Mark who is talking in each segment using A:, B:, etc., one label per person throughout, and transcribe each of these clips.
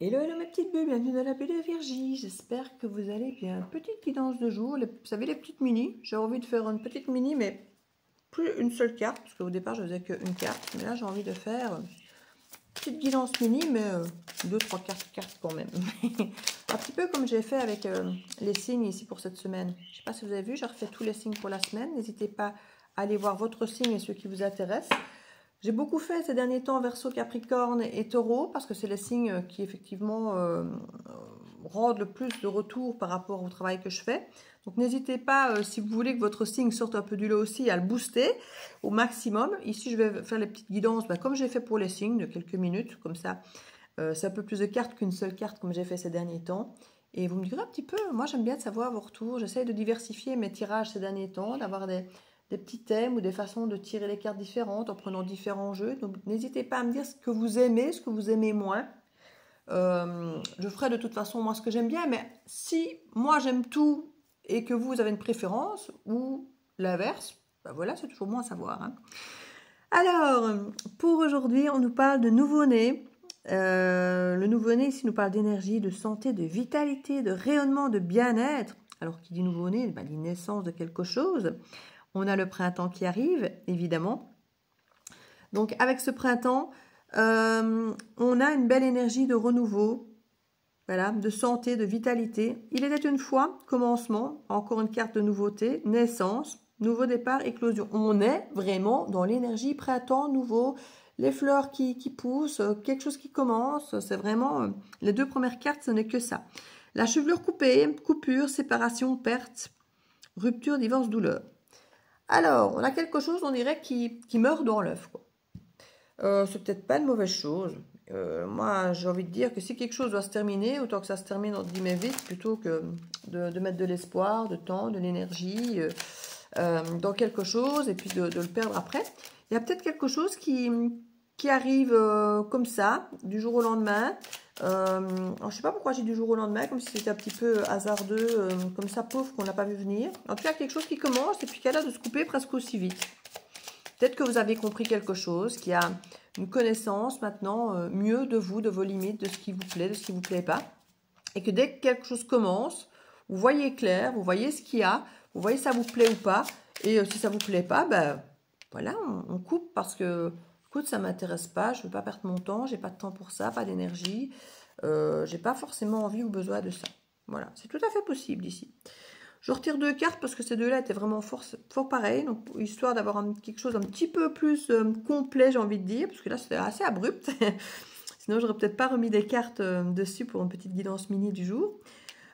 A: Hello mes petites bulles, bienvenue dans la bulle de Virgie, j'espère que vous allez bien. Petite guidance de jour, vous savez les petites mini, j'ai envie de faire une petite mini mais plus une seule carte, parce qu'au départ je faisais qu'une carte, mais là j'ai envie de faire une petite guidance mini mais 2-3 cartes quand même. Un petit peu comme j'ai fait avec les signes ici pour cette semaine. Je ne sais pas si vous avez vu, j'ai refait tous les signes pour la semaine, n'hésitez pas à aller voir votre signe et ceux qui vous intéressent. J'ai beaucoup fait ces derniers temps Verseau, Capricorne et Taureau parce que c'est les signes qui effectivement rendent le plus de retour par rapport au travail que je fais. Donc n'hésitez pas, si vous voulez que votre signe sorte un peu du lot aussi, à le booster au maximum. Ici, je vais faire les petites guidances comme j'ai fait pour les signes de quelques minutes. Comme ça, c'est un peu plus de cartes qu'une seule carte comme j'ai fait ces derniers temps. Et vous me direz un petit peu, moi j'aime bien de savoir vos retours. J'essaye de diversifier mes tirages ces derniers temps, d'avoir des petits thèmes ou des façons de tirer les cartes différentes en prenant différents jeux. Donc n'hésitez pas à me dire ce que vous aimez moins. Je ferai de toute façon moi ce que j'aime bien, mais si moi j'aime tout et que vous avez une préférence ou l'inverse, ben voilà, c'est toujours bon à savoir. Hein. Alors, pour aujourd'hui, on nous parle de nouveau-né. Le nouveau-né ici nous parle d'énergie, de santé, de vitalité, de rayonnement, de bien-être. Alors, qui dit nouveau-né, ben, dit naissance de quelque chose. On a le printemps qui arrive, évidemment. Donc, avec ce printemps, on a une belle énergie de renouveau, voilà, de santé, de vitalité. Il était une fois, commencement, encore une carte de nouveauté, naissance, nouveau départ, éclosion. On est vraiment dans l'énergie printemps nouveau, les fleurs qui poussent, quelque chose qui commence. C'est vraiment, les deux premières cartes, ce n'est que ça. La chevelure coupée, coupure, séparation, perte, rupture, divorce, douleur. Alors, on a quelque chose, on dirait, qui meurt dans l'œuf. C'est peut-être pas une mauvaise chose. Moi, j'ai envie de dire que si quelque chose doit se terminer, autant que ça se termine entre guillemets vite, plutôt que de mettre de l'espoir, de temps, de l'énergie dans quelque chose et puis de le perdre après. Il y a peut-être quelque chose qui arrive comme ça, du jour au lendemain. Alors, je ne sais pas pourquoi j'ai du jour au lendemain, comme si c'était un petit peu hasardeux, comme ça, pauvre, qu'on n'a pas vu venir. En tout cas, quelque chose qui commence et puis qui a l'air de se couper presque aussi vite. Peut-être que vous avez compris quelque chose, qu'il y a une connaissance maintenant mieux de vous, de vos limites, de ce qui vous plaît, de ce qui ne vous plaît pas. Et que dès que quelque chose commence, vous voyez clair, vous voyez ce qu'il y a, vous voyez si ça vous plaît ou pas. Et si ça ne vous plaît pas, ben voilà, on coupe parce que, écoute, ça ne m'intéresse pas, je ne veux pas perdre mon temps, j'ai pas de temps pour ça, pas d'énergie. J'ai pas forcément envie ou besoin de ça. Voilà, c'est tout à fait possible ici. Je retire deux cartes parce que ces deux-là étaient vraiment fort pareils. Donc, histoire d'avoir quelque chose un petit peu plus complet, j'ai envie de dire. Parce que là, c'était assez abrupt. Sinon, j'aurais peut-être pas remis des cartes dessus pour une petite guidance mini du jour.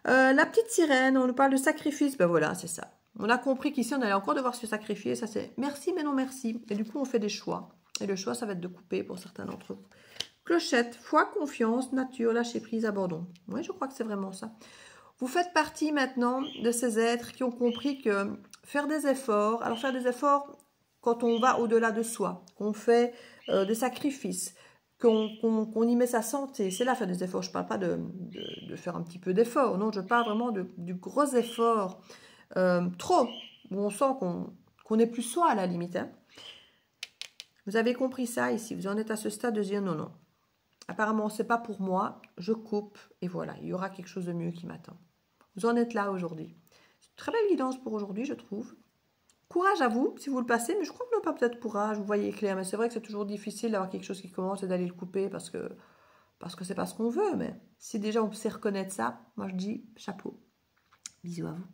A: La petite sirène, on nous parle de sacrifice. Ben voilà, c'est ça. On a compris qu'ici, on allait encore devoir se sacrifier. Ça, c'est merci, mais non merci. Et du coup, on fait des choix. Et le choix, ça va être de couper pour certains d'entre vous. Clochette, foi, confiance, nature, lâcher prise, abandon. Oui, je crois que c'est vraiment ça. Vous faites partie maintenant de ces êtres qui ont compris que faire des efforts, alors faire des efforts quand on va au-delà de soi, qu'on fait des sacrifices, qu'on y met sa santé, c'est là faire des efforts. Je ne parle pas de faire un petit peu d'effort, non, je parle vraiment du gros effort, trop, où on sent qu'on n'est plus soi à la limite. Hein. Vous avez compris ça ici, vous en êtes à ce stade de dire non, non. Apparemment, c'est pas pour moi, je coupe et voilà, il y aura quelque chose de mieux qui m'attend. Vous en êtes là aujourd'hui. C'est une très belle guidance pour aujourd'hui, je trouve. Courage à vous, si vous le passez, mais je crois que non, pas peut-être courage, vous voyez clair, mais c'est vrai que c'est toujours difficile d'avoir quelque chose qui commence et d'aller le couper parce que c'est pas ce qu'on veut, mais si déjà on sait reconnaître ça, moi je dis chapeau. Bisous à vous.